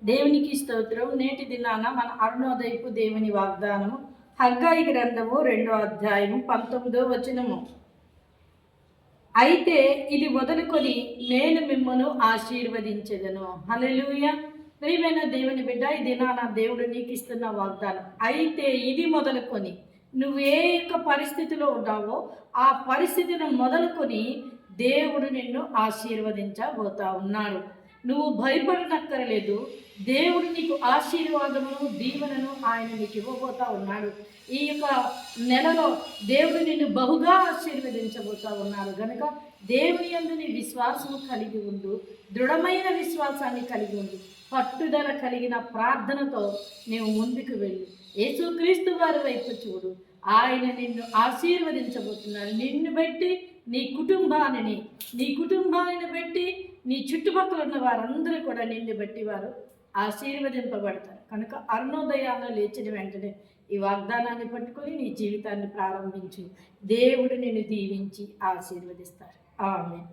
దేవునికి స్తోత్రం. నేటి దినాన మన అరుణోదయపు దేవుని వాగ్దానము హగ్గయి గ్రంథము 2వ అధ్యాయము 19వ వచనము. అయితే ఇది మొదలుకొని నేను మిమ్మను ఆశీర్వదించెదను. హల్లెలూయా. ప్రియమైన దేవుని బిడ్డ, ఈ దినాన దేవుడు నీకు ఇస్తున్న వాగ్దానం. అయితే ఇది మొదలుకొని నువ్వు ఏ యొక్క పరిస్థితిలో ఉన్నావో ఆ పరిస్థితిని మొదలుకొని దేవుడు నిన్ను ఆశీర్వదించబోతా ఉన్నాడు. నువ్వు భయపడనక్కరలేదు. దేవుడు నీకు ఆశీర్వాదమును దీవెనను ఆయన నీకు ఇవ్వబోతా ఉన్నాడు. ఈ యొక్క నెలలో దేవుడు నిన్ను బహుగా ఆశీర్వదించబోతా ఉన్నాడు. కనుక దేవుని యందు నీ విశ్వాసము కలిగి ఉండు, దృఢమైన విశ్వాసాన్ని కలిగి ఉండు, పట్టుదల కలిగిన ప్రార్థనతో నీవు ముందుకు వెళ్ళు. యేసుక్రీస్తు వారి వైపు చూడు. ఆయన నిన్ను ఆశీర్వదించబోతున్నాడు. నిన్ను బట్టి నీ కుటుంబాన్ని బట్టి నీ చుట్టుపక్కల ఉన్న వారందరూ కూడా నిన్ను బట్టి వారు ఆశీర్వదింపబడతారు. కనుక అరుణోదయాల్లో లేచిన వెంటనే ఈ వాగ్దానాన్ని పట్టుకొని నీ జీవితాన్ని ప్రారంభించు. దేవుడు నిన్ను దీవించి ఆశీర్వదిస్తారు. ఆమేన్.